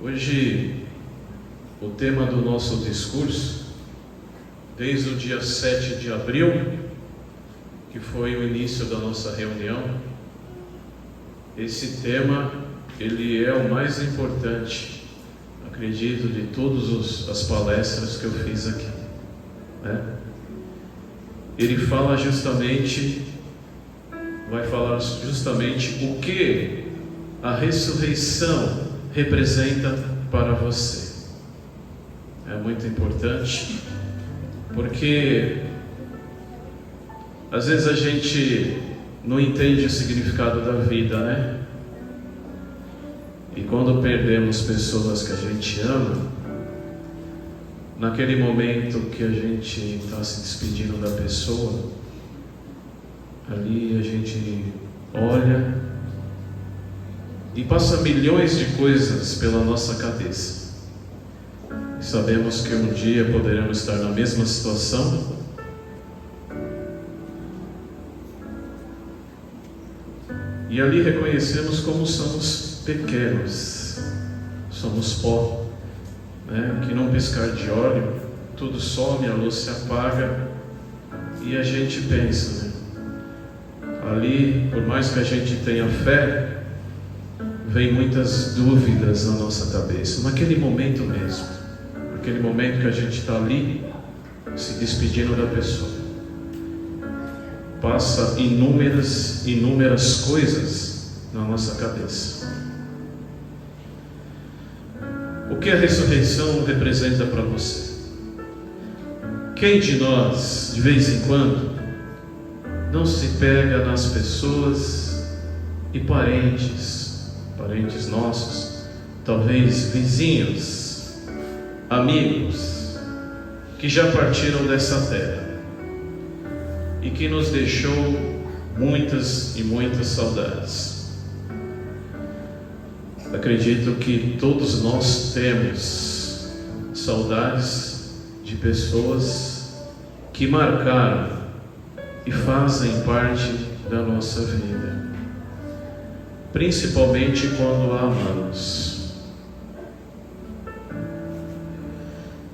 Hoje, o tema do nosso discurso, desde o dia 7 de abril, que foi o início da nossa reunião, esse tema, ele é o mais importante, acredito, de todas as palestras que eu fiz aqui, né? Ele fala justamente, vai falar justamente o que a ressurreição representa para você. É muito importante, porque às vezes a gente não entende o significado da vida, né? E quando perdemos pessoas que a gente ama, naquele momento que a gente está se despedindo da pessoa, ali a gente olha e passa milhões de coisas pela nossa cabeça. E sabemos que um dia poderemos estar na mesma situação. E ali reconhecemos como somos pequenos, somos pó, né? Que num piscar de olho, tudo some, a luz se apaga, e a gente pensa, né? Ali, por mais que a gente tenha fé, vem muitas dúvidas na nossa cabeça, naquele momento mesmo, naquele momento que a gente está ali, se despedindo da pessoa, passa inúmeras coisas na nossa cabeça. O que a ressurreição representa para você? Quem de nós, de vez em quando, não se pega nas pessoas e parentes nossos, talvez vizinhos, amigos, que já partiram dessa terra e que nos deixou muitas e muitas saudades? Acredito que todos nós temos saudades de pessoas que marcaram e fazem parte da nossa vida, principalmente quando a amamos.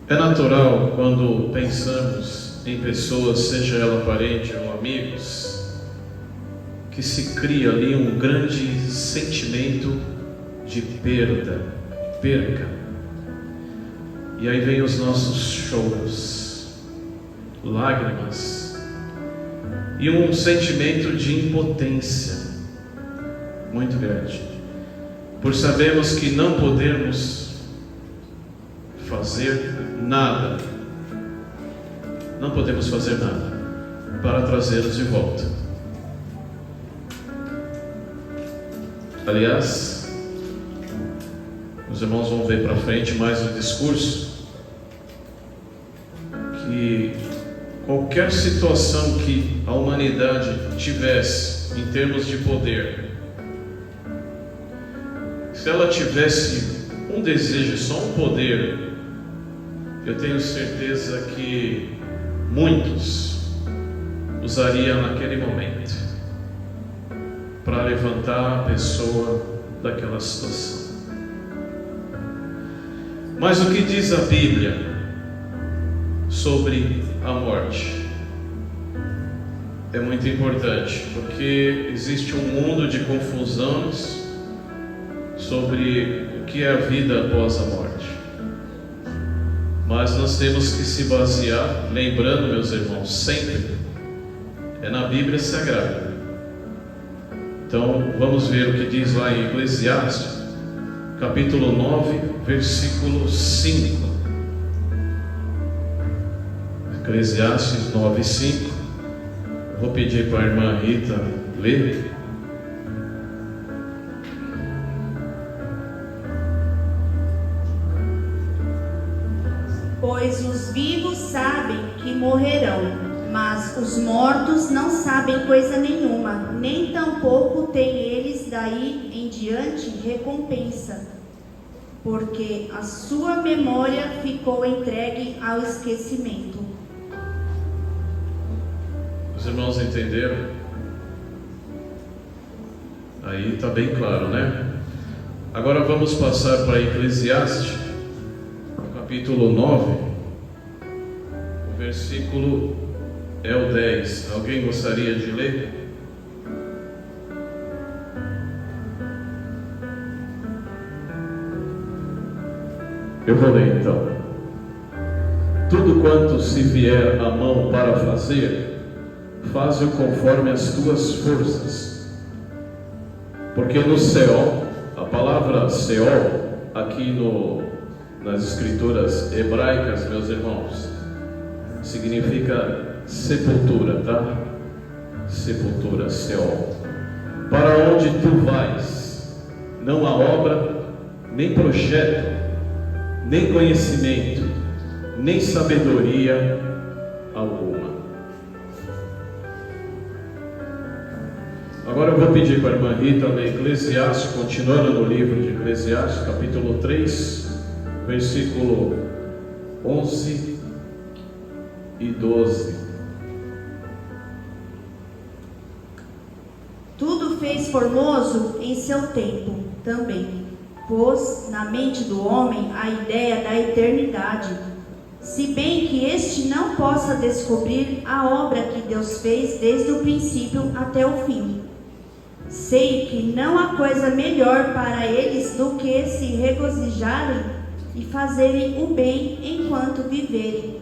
É natural, quando pensamos em pessoas, seja ela parente ou amigos, que se cria ali um grande sentimento de perca. E aí vem os nossos choros, lágrimas e um sentimento de impotência muito grande, por sabermos que não podemos fazer nada, para trazê-los de volta. Aliás, os irmãos vão ver para frente mais no discurso que qualquer situação que a humanidade tivesse em termos de poder, se ela tivesse um desejo, só um poder, eu tenho certeza que muitos usariam naquele momento para levantar a pessoa daquela situação. Mas o que diz a Bíblia sobre a morte? É muito importante, porque existe um mundo de confusões sobre o que é a vida após a morte. Mas nós temos que se basear, lembrando, meus irmãos, sempre é na Bíblia Sagrada. Então vamos ver o que diz lá em Eclesiastes, capítulo 9, versículo 5. Eclesiastes 9, 5. Vou pedir para a irmã Rita ler. Pois os vivos sabem que morrerão, mas os mortos não sabem coisa nenhuma, nem tampouco têm eles daí em diante recompensa, porque a sua memória ficou entregue ao esquecimento. Os irmãos entenderam? Aí está bem claro, né? Agora vamos passar para Eclesiastes, capítulo 9, o versículo é o 10. Alguém gostaria de ler? Eu vou ler então. Tudo quanto se vier à mão para fazer, faze-o conforme as tuas forças. Porque no Seol, a palavra Seol, aqui nas escrituras hebraicas, meus irmãos, significa sepultura, tá? Sepultura, Seol. Para onde tu vais, não há obra, nem projeto, nem conhecimento, nem sabedoria alguma. Agora eu vou pedir para a irmã Rita ler Eclesiastes, continuando no livro de Eclesiastes, capítulo 3, versículo 11 e 12. Tudo fez formoso em seu tempo também, pôs na mente do homem a ideia da eternidade, se bem que este não possa descobrir a obra que Deus fez desde o princípio até o fim. Sei que não há coisa melhor para eles do que se regozijarem e fazerem o bem enquanto viverem.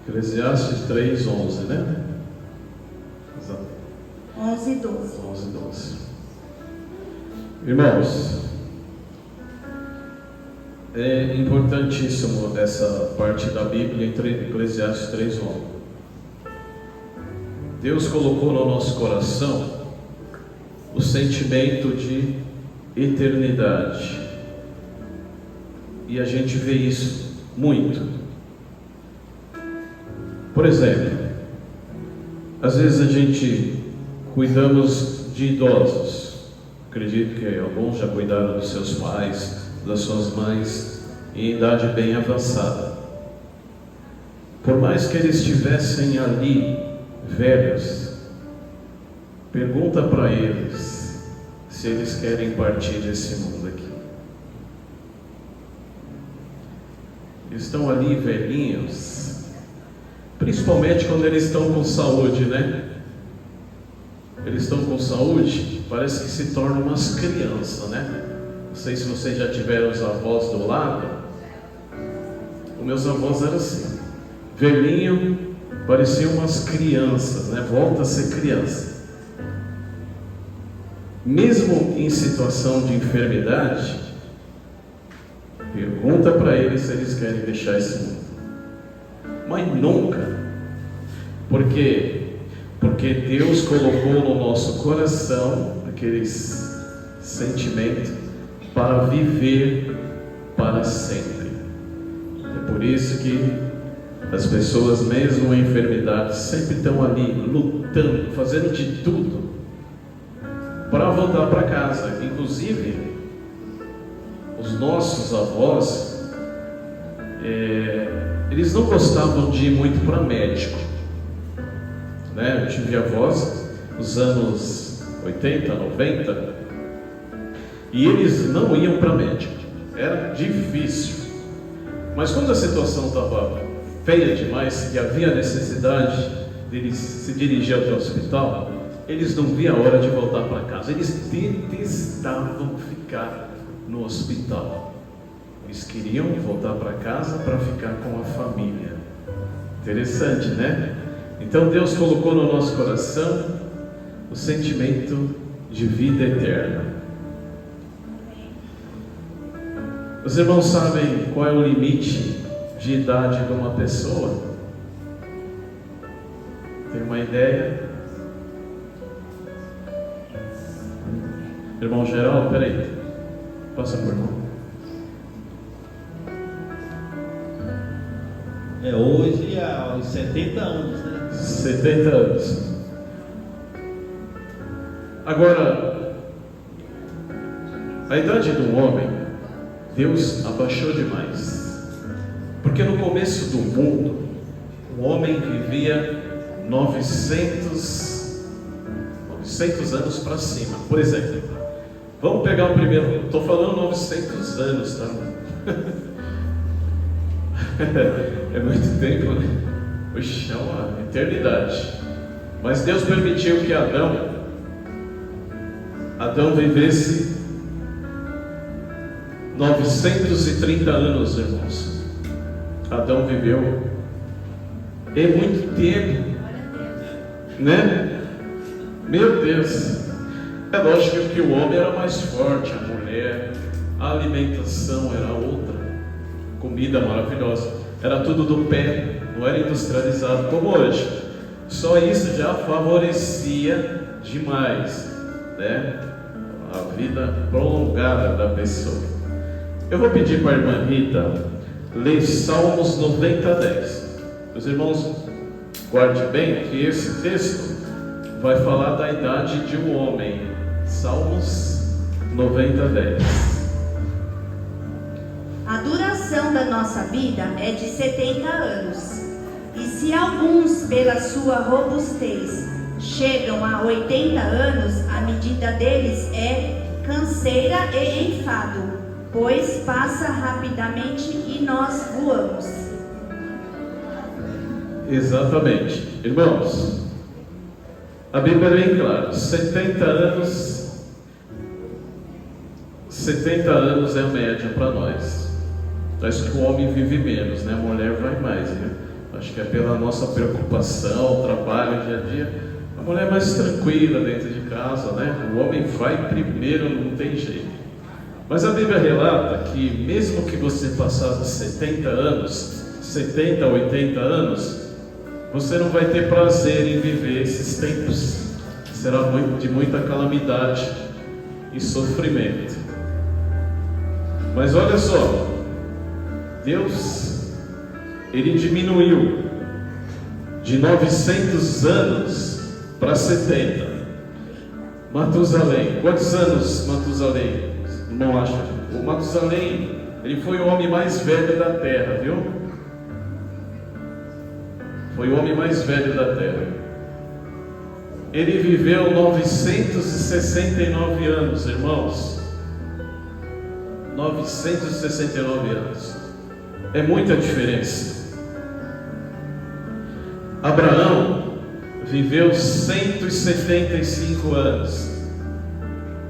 Eclesiastes 3, 11, né? 11 e 12. 11 e 12. Irmãos, é importantíssimo essa parte da Bíblia entre Eclesiastes 3, 11. Deus colocou no nosso coração o sentimento de eternidade, e a gente vê isso muito. Por exemplo, às vezes a gente cuidamos de idosos. Acredito que alguns já cuidaram dos seus pais, das suas mães, em idade bem avançada. Por mais que eles estivessem ali velhos, pergunta para eles se eles querem partir desse mundo aqui. Eles estão ali velhinhos, principalmente quando eles estão com saúde, né? Eles estão com saúde, parece que se tornam umas crianças, né? Não sei se vocês já tiveram os avós do lado. Os meus avós eram assim, velhinho, pareciam umas crianças, né? Volta a ser criança. Mesmo em situação de enfermidade, pergunta para eles se eles querem deixar esse mundo. Mas nunca. Porque Deus colocou no nosso coração aqueles sentimentos para viver para sempre. É por isso que as pessoas, mesmo em enfermidade, sempre estão ali lutando, fazendo de tudo para voltar para casa. Inclusive, os nossos avós, eles não gostavam de ir muito para médico, né? Eu tive avós nos anos 80, 90, e eles não iam para médico, era difícil. Mas quando a situação estava feia demais e havia necessidade deles se dirigir até o hospital, eles não viam a hora de voltar para casa. Eles detestavam ficar no hospital. Eles queriam voltar para casa para ficar com a família. Interessante, né? Então Deus colocou no nosso coração o sentimento de vida eterna. Os irmãos sabem qual é o limite de idade de uma pessoa? Tem uma ideia? Irmão Geraldo, peraí, passa por mão. Hoje há uns 70 anos, né? 70 anos. Agora, a idade do homem, Deus abaixou demais. Porque no começo do mundo, o homem vivia 900 900 anos para cima. Por exemplo, vamos pegar o primeiro, estou falando 900 anos, tá? É muito tempo, né? Puxa, é uma eternidade. Mas Deus permitiu que Adão vivesse 930 anos, irmãos. Adão viveu. É muito tempo, né? Meu Deus. É lógico que o homem era mais forte, a mulher, a alimentação era outra, comida maravilhosa, era tudo do pé, não era industrializado como hoje. Só isso já favorecia demais, né? A vida prolongada da pessoa. Eu vou pedir para a irmã Rita ler Salmos 90:10. Os irmãos, guarde bem que esse texto vai falar da idade de um homem. Salmos 90:10. A duração da nossa vida é de 70 anos. E se alguns, pela sua robustez, chegam a 80 anos, a medida deles é canseira e enfado, pois passa rapidamente e nós voamos. Exatamente. Irmãos, a Bíblia é bem clara, 70 anos é a média para nós. Acho que o homem vive menos, né? A mulher vai mais, né? Acho que é pela nossa preocupação, trabalho, dia a dia. A mulher é mais tranquila dentro de casa, né? O homem vai primeiro, não tem jeito. Mas a Bíblia relata que mesmo que você passasse 70 anos, 70, 80 anos, você não vai ter prazer em viver esses tempos. Será de muita calamidade e sofrimento. Mas olha só, Deus, Ele diminuiu de 900 anos para 70. Matusalém, quantos anos Matusalém? Não acha? O Matusalém, ele foi o homem mais velho da terra, viu? Foi o homem mais velho da terra. Ele viveu 969 anos, irmãos. 969 anos. É muita diferença. Abraão viveu 175 anos.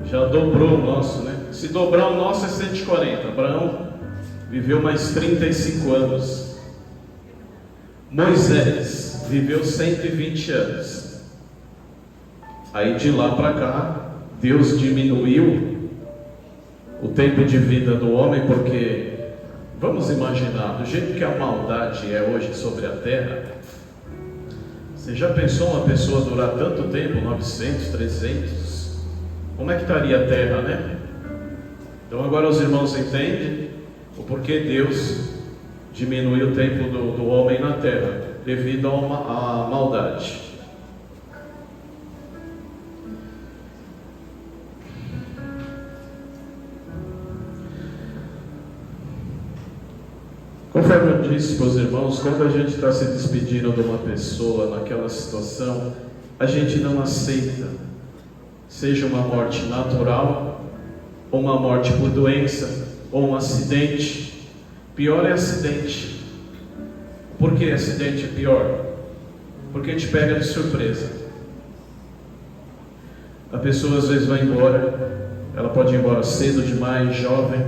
Já dobrou o nosso, né? Se dobrar o nosso é 140. Abraão viveu mais 35 anos. Moisés viveu 120 anos. Aí de lá para cá, Deus diminuiu o tempo de vida do homem, porque vamos imaginar, do jeito que a maldade é hoje sobre a terra, você já pensou uma pessoa durar tanto tempo, 900, 300? Como é que estaria a terra, né? Então agora os irmãos entendem o porquê Deus diminuiu o tempo do homem na terra, devido à maldade. Conforme eu disse para os irmãos, quando a gente está se despedindo de uma pessoa naquela situação, a gente não aceita, seja uma morte natural, ou uma morte por doença, ou um acidente. Pior é acidente. Por que acidente é pior? Porque te pega de surpresa. A pessoa às vezes vai embora, ela pode ir embora cedo demais, jovem.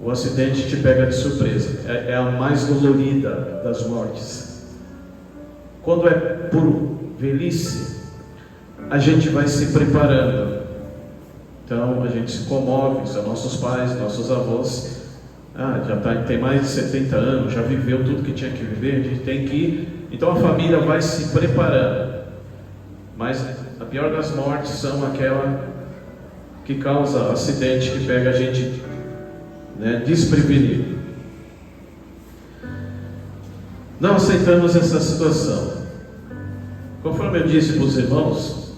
O acidente te pega de surpresa. É a mais dolorida das mortes. Quando é por velhice, a gente vai se preparando. Então a gente se comove, são nossos pais, nossos avós. Tem mais de 70 anos, já viveu tudo que tinha que viver, a gente tem que ir. Então a família vai se preparando. Mas a pior das mortes são aquela que causa acidente, que pega a gente, né, desprevenido. Não aceitamos essa situação. Conforme eu disse para os irmãos,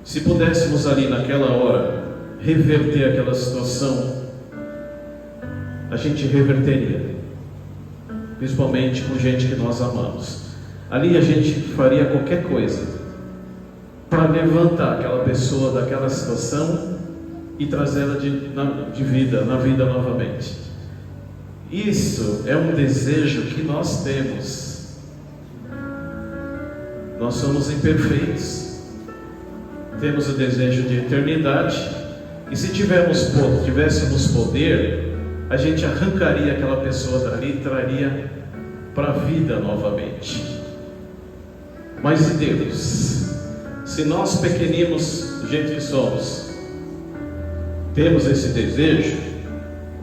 se pudéssemos ali naquela hora reverter aquela situação, a gente reverteria, principalmente com gente que nós amamos. Ali a gente faria qualquer coisa para levantar aquela pessoa daquela situação e trazê-la de vida, na vida novamente. Isso é um desejo que nós temos. Nós somos imperfeitos, temos o desejo de eternidade, e se tivéssemos poder, a gente arrancaria aquela pessoa dali e traria para a vida novamente. Mas e Deus? Se nós pequeninos, do jeito que somos, temos esse desejo,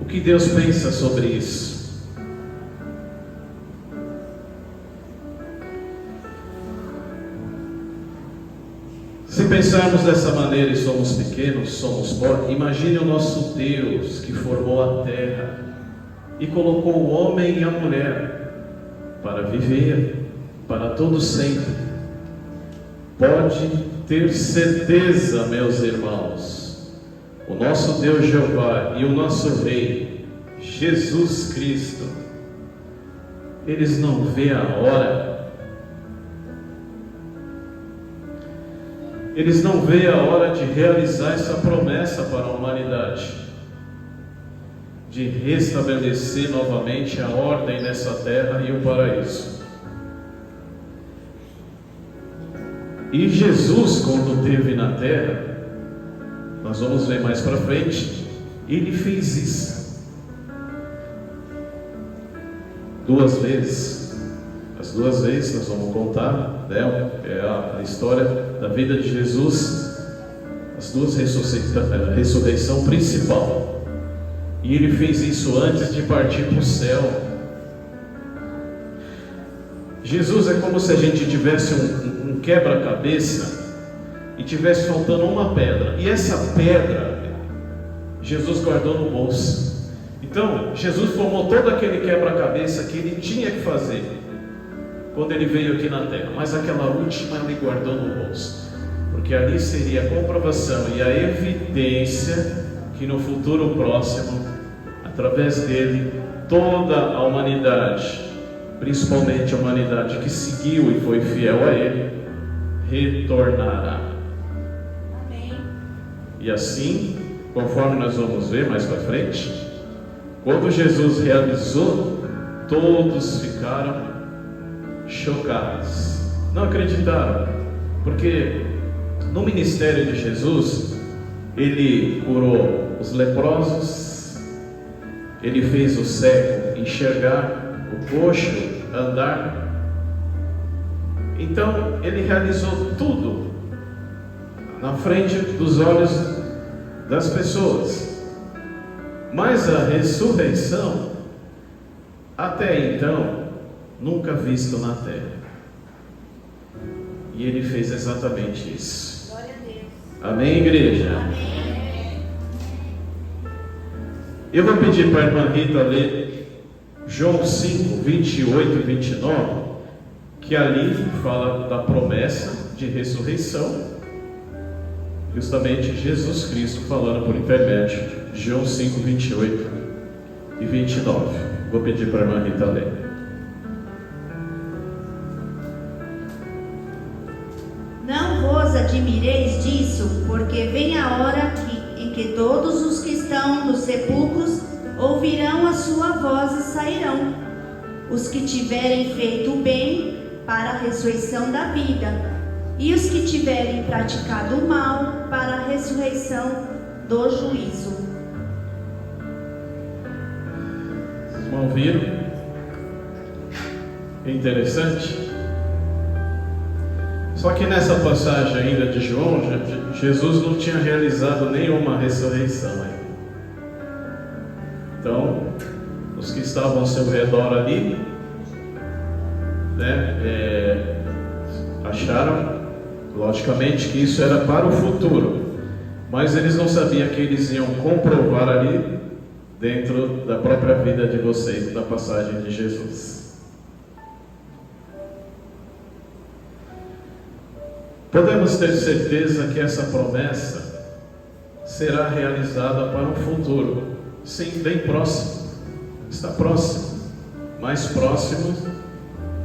o que Deus pensa sobre isso? Se pensarmos dessa maneira e somos pequenos, somos pó, imagine o nosso Deus que formou a terra e colocou o homem e a mulher para viver para todo sempre. Pode ter certeza, meus irmãos, o nosso Deus Jeová e o nosso Rei, Jesus Cristo, eles não vê a hora, eles não vê a hora de realizar essa promessa para a humanidade, de restabelecer novamente a ordem nessa terra e o paraíso. E Jesus, quando esteve na terra, nós vamos ver mais para frente, ele fez isso 2 vezes. As 2 vezes nós vamos contar, né? É a história da vida de Jesus, as 2 ressurreição principal. E ele fez isso antes de partir para o céu. Jesus é como se a gente tivesse um quebra-cabeça e tivesse faltando uma pedra, e essa pedra Jesus guardou no bolso. Então Jesus formou todo aquele quebra-cabeça que ele tinha que fazer quando ele veio aqui na terra, mas aquela última ele guardou no bolso, porque ali seria a comprovação e a evidência que no futuro próximo, através dele, toda a humanidade, principalmente a humanidade que seguiu e foi fiel a ele, retornará. Amém. E assim, conforme nós vamos ver mais para frente, quando Jesus realizou, todos ficaram chocados, não acreditaram, porque no ministério de Jesus, ele curou os leprosos, ele fez o cego enxergar, o coxo andar. Então ele realizou tudo na frente dos olhos das pessoas. Mas a ressurreição, até então, nunca visto na terra. E ele fez exatamente isso. Glória a Deus. Amém, igreja? Amém. Eu vou pedir para a irmã Rita ler João 5, 28 e 29, que ali fala da promessa de ressurreição, justamente Jesus Cristo falando por intermédio de João 5, 28 e 29. Vou pedir para a irmã Rita ler. Não vos admireis disso, porque vem a hora em que todos os que estão nos sepulcros ouvirão a sua voz e sairão, os que tiverem feito o bem para a ressurreição da vida, e os que tiverem praticado o mal para a ressurreição do juízo. Vocês vão ouvir? É interessante. Só que nessa passagem ainda de João, Jesus não tinha realizado nenhuma ressurreição ainda. Então, os que estavam ao seu redor ali, né, acharam, logicamente, que isso era para o futuro, mas eles não sabiam que eles iam comprovar ali, dentro da própria vida de vocês, da passagem de Jesus. Podemos ter certeza que essa promessa será realizada para o futuro. Sim, bem próximo. Está próximo. Mais próximo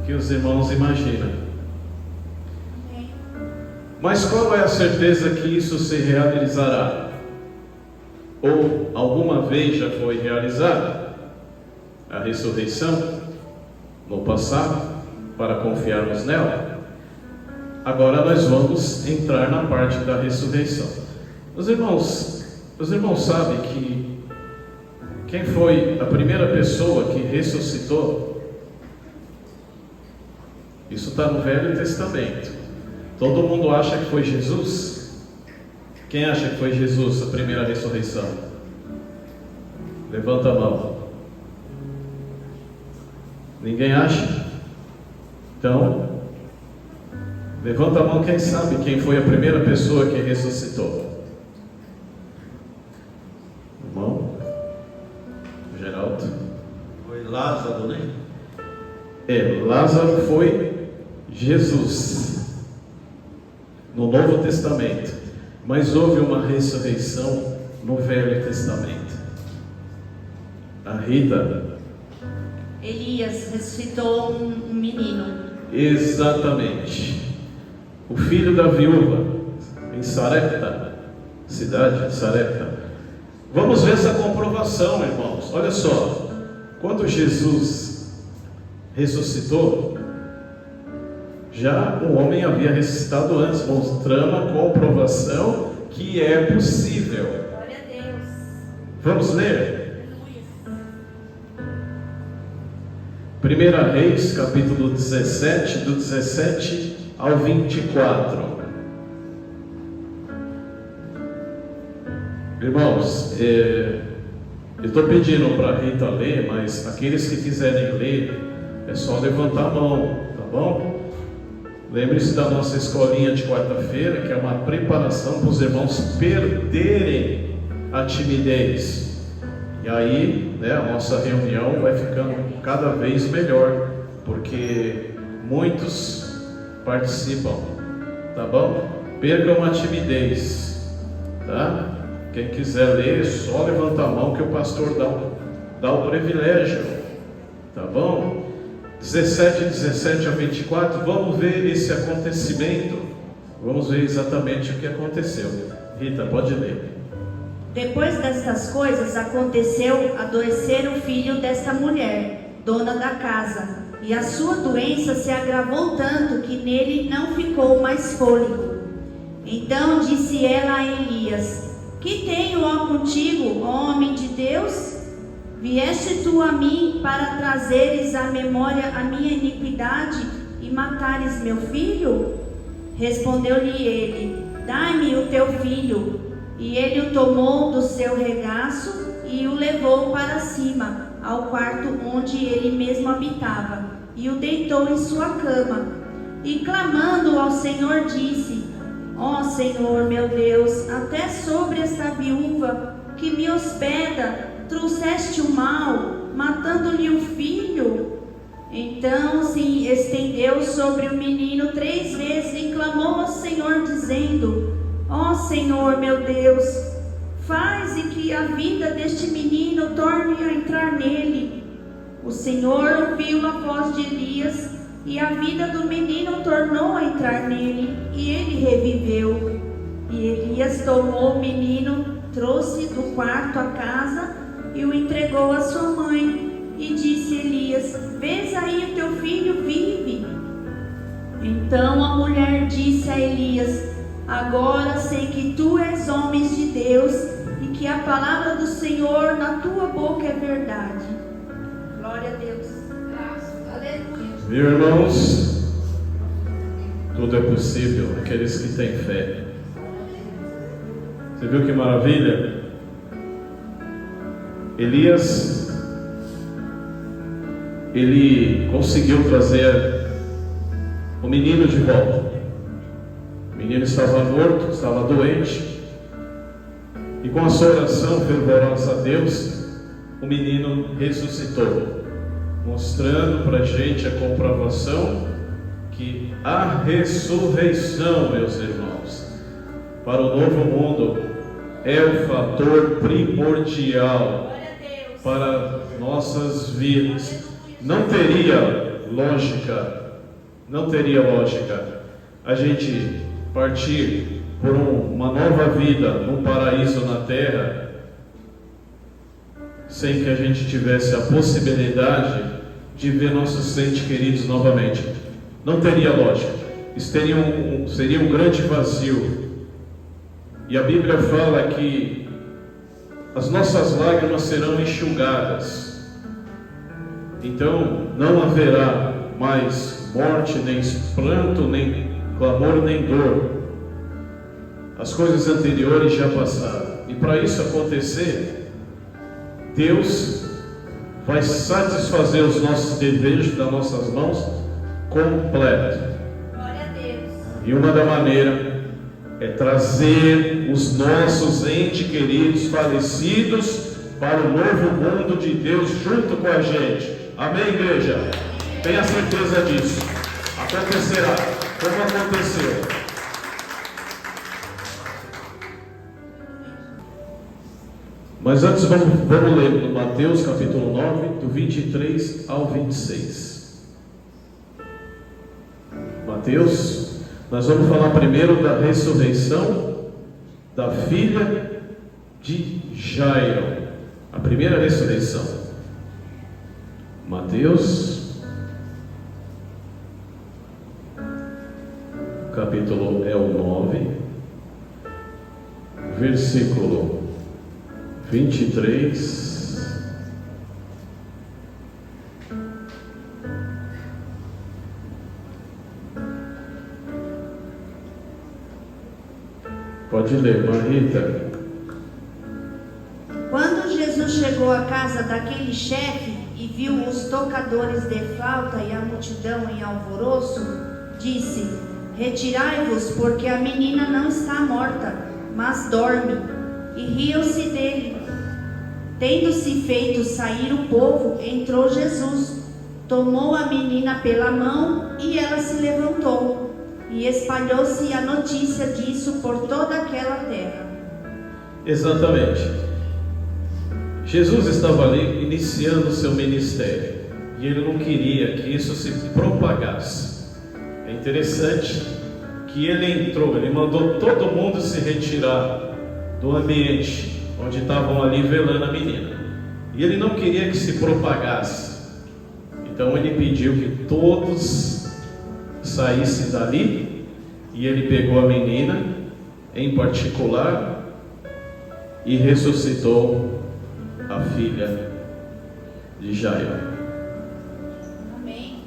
que os irmãos imaginam. Mas qual é a certeza que isso se realizará? Ou alguma vez já foi realizada a ressurreição no passado, para confiarmos nela? Agora nós vamos entrar na parte da ressurreição. Os irmãos sabem que quem foi a primeira pessoa que ressuscitou? Isso está no Velho Testamento. Todo mundo acha que foi Jesus? Quem acha que foi Jesus a primeira ressurreição? Levanta a mão. Ninguém acha? Então, levanta a mão quem sabe quem foi a primeira pessoa que ressuscitou. Irmão Geraldo. Foi Lázaro, né? Lázaro foi Jesus no Novo Testamento, mas houve uma ressurreição no Velho Testamento. A Rita. Elias ressuscitou um menino. Exatamente. O filho da viúva em Sarepta, cidade de Sarepta. Vamos ver essa comprovação, irmãos. Olha só, quando Jesus ressuscitou, já o homem havia ressuscitado antes, mostrando a comprovação que é possível. Glória a Deus. Vamos ler? 1 Reis, capítulo 17, do 17 ao 24. Irmãos, eu estou pedindo para a Rita ler, mas aqueles que quiserem ler, é só levantar a mão, tá bom? Lembre-se da nossa escolinha de quarta-feira, que é uma preparação para os irmãos perderem a timidez. E aí, a nossa reunião vai ficando cada vez melhor, porque muitos participam, tá bom? Percam a timidez, tá? Quem quiser ler, é só levantar a mão que o pastor dá o privilégio, tá bom? 17 a 24, vamos ver esse acontecimento, vamos ver exatamente o que aconteceu. Rita, pode ler. Depois destas coisas, aconteceu adoecer o filho desta mulher, dona da casa, e a sua doença se agravou tanto que nele não ficou mais fôlego. Então disse ela a Elias: Que tenho, ó, contigo, ó homem de Deus? Vieste tu a mim para trazeres à memória a minha iniquidade e matares meu filho? Respondeu-lhe ele: Dai-me o teu filho. E ele o tomou do seu regaço e o levou para cima, ao quarto onde ele mesmo habitava, e o deitou em sua cama. E clamando ao Senhor disse: Ó Senhor meu Deus, até sobre esta viúva que me hospeda trouxeste o mal, matando-lhe o filho. Então se estendeu sobre o menino 3 vezes e clamou ao Senhor dizendo: Ó Senhor meu Deus, faze que a vida deste menino torne a entrar nele. O Senhor ouviu a voz de Elias, e a vida do menino tornou a entrar nele, e ele reviveu. E Elias tomou o menino, trouxe do quarto à casa, e o entregou à sua mãe. E disse Elias: Vês aí o teu filho vive. Então a mulher disse a Elias: Agora sei que tu és homem de Deus e que a palavra do Senhor na tua boca é verdade. Glória a Deus. Aleluia. Meus irmãos, tudo é possível aqueles que têm fé. Você viu que maravilha? Elias, ele conseguiu trazer o menino de volta. O menino estava morto, estava doente, e com a sua oração fervorosa a Deus, o menino ressuscitou, mostrando para a gente a comprovação que a ressurreição, meus irmãos, para o novo mundo é o fator primordial para nossas vidas. Não teria lógica a gente partir por uma nova vida num paraíso na terra, sem que a gente tivesse a possibilidade de ver nossos entes queridos novamente. Não teria lógica. Isso seria um grande vazio. E a Bíblia fala que as nossas lágrimas serão enxugadas. Então não haverá mais morte, nem pranto, nem clamor, nem dor. As coisas anteriores já passaram. E para isso acontecer, Deus vai satisfazer os nossos desejos das nossas mãos completo. Glória a Deus. E uma da maneira é trazer os nossos entes queridos falecidos para o novo mundo de Deus junto com a gente. Amém, igreja? Tenha certeza disso. Acontecerá, como aconteceu. Mas antes vamos ler no Mateus capítulo 9, do 23 ao 26. Mateus, nós vamos falar primeiro da ressurreição da filha de Jairo. A primeira ressurreição. Mateus, capítulo é o 9, versículo 23 pode ler, Marita. Quando Jesus chegou à casa daquele chefe e viu os tocadores de flauta e a multidão em alvoroço, disse: Retirai-vos, porque a menina não está morta, mas dorme. E riam-se dele. Tendo-se feito sair o povo, entrou Jesus, tomou a menina pela mão e ela se levantou. E espalhou-se a notícia disso por toda aquela terra. Exatamente. Jesus estava ali iniciando o seu ministério e ele não queria que isso se propagasse. É interessante que ele entrou, ele mandou todo mundo se retirar do ambiente onde estavam ali velando a menina, e ele não queria que se propagasse. Então ele pediu que todos saíssem dali, e ele pegou a menina em particular e ressuscitou a filha de Jairo. Amém.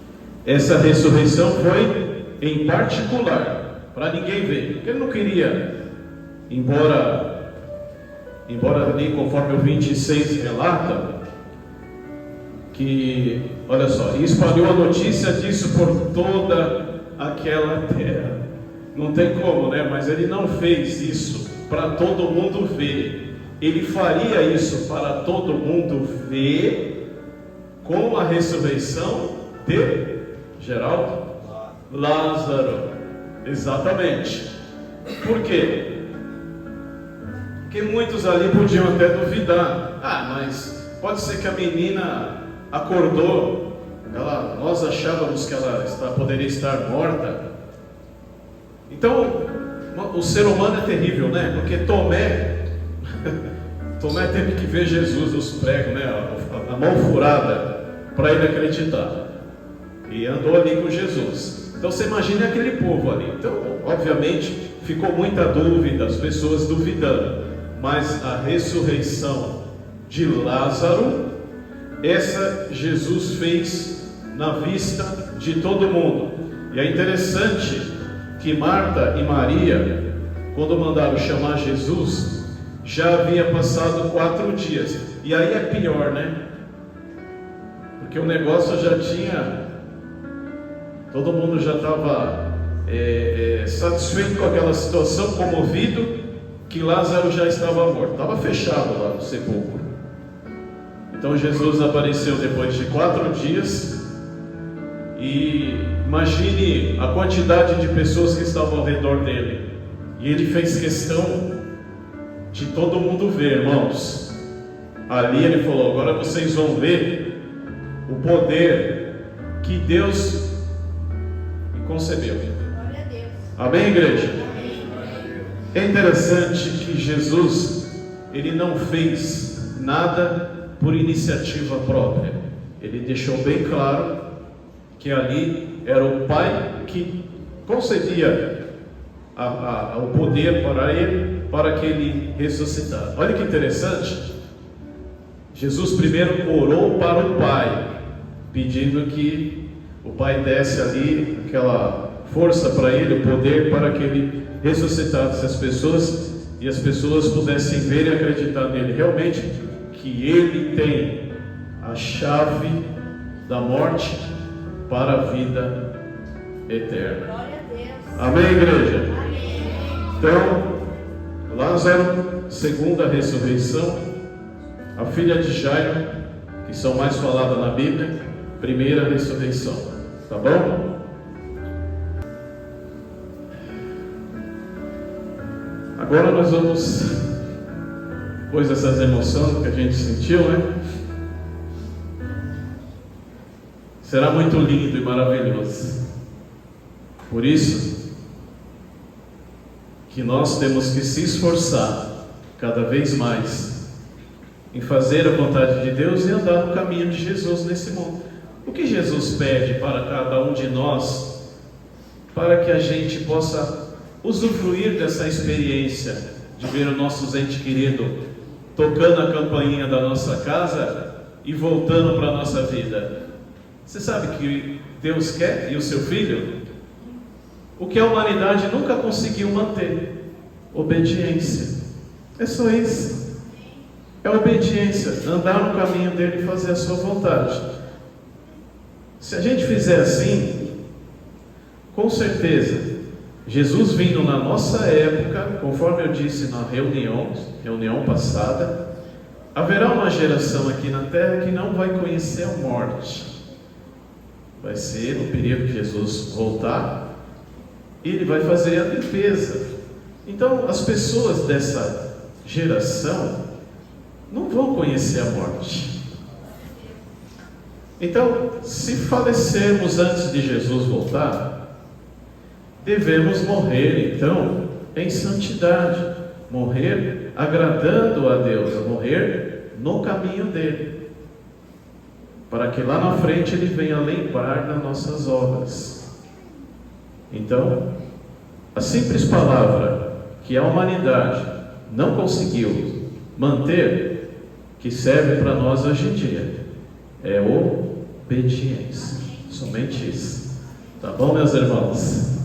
Essa ressurreição foi em particular, para ninguém ver, porque ele não queria, embora ali, conforme o 26 relata, que, olha só, e espalhou a notícia disso por toda aquela terra. Não tem como, né? Mas ele não fez isso para todo mundo ver. Ele faria isso para todo mundo ver com a ressurreição de Geraldo? Lázaro. Exatamente. Por quê? Porque muitos ali podiam até duvidar. Mas pode ser que a menina acordou, nós achávamos que ela poderia estar morta. Então, o ser humano é terrível, né? Porque Tomé teve que ver Jesus, os pregos, né? A mão furada, para ele acreditar. E andou ali com Jesus. Então você imagina aquele povo ali. Então, obviamente, ficou muita dúvida, as pessoas duvidando. Mas a ressurreição de Lázaro, essa Jesus fez na vista de todo mundo. E é interessante que Marta e Maria, quando mandaram chamar Jesus, já havia passado 4 dias. E aí é pior, né? Porque o negócio já tinha... Todo mundo já estava satisfeito com aquela situação, comovido, que Lázaro já estava morto, estava fechado lá no sepulcro. Então Jesus apareceu depois de 4 dias, e imagine a quantidade de pessoas que estavam ao redor dele, e ele fez questão de todo mundo ver, irmãos. Ali ele falou: agora vocês vão ver o poder que Deus concebeu. Glória a Deus. Amém, igreja? Amém. É interessante que Jesus, ele não fez nada por iniciativa própria. Ele deixou bem claro que ali era o Pai que concedia o poder para ele, para que ele ressuscitasse. Olha que interessante. Jesus primeiro orou para o Pai, pedindo que o Pai desse ali aquela força para ele, o poder para que ele ressuscitasse as pessoas e as pessoas pudessem ver e acreditar nele realmente, que ele tem a chave da morte para a vida eterna. Glória a Deus. Amém, igreja? Amém. Então, Lázaro, segunda ressurreição, a filha de Jairo, que são mais faladas na Bíblia, primeira ressurreição. Tá bom? Agora nós vamos, depois dessas emoções que a gente sentiu, né? Será muito lindo e maravilhoso. Por isso que nós temos que se esforçar cada vez mais em fazer a vontade de Deus e andar no caminho de Jesus nesse mundo. O que Jesus pede para cada um de nós, para que a gente possa usufruir dessa experiência de ver o nosso ente querido tocando a campainha da nossa casa e voltando para a nossa vida. Você sabe que Deus quer, e o seu Filho, o que a humanidade nunca conseguiu manter: obediência. É só isso. É obediência, andar no caminho dele e fazer a sua vontade. Se a gente fizer assim, com certeza, Jesus vindo na nossa época, conforme eu disse na reunião passada, haverá uma geração aqui na terra que não vai conhecer a morte. Vai ser no período que Jesus voltar, e ele vai fazer a limpeza. Então, as pessoas dessa geração não vão conhecer a morte. Então, se falecermos antes de Jesus voltar, devemos morrer, então, em santidade, morrer agradando a Deus, morrer no caminho dele, para que lá na frente ele venha lembrar das nossas obras. Então, a simples palavra que a humanidade não conseguiu manter, que serve para nós hoje em dia, é obediência. Somente isso. Tá bom, meus irmãos?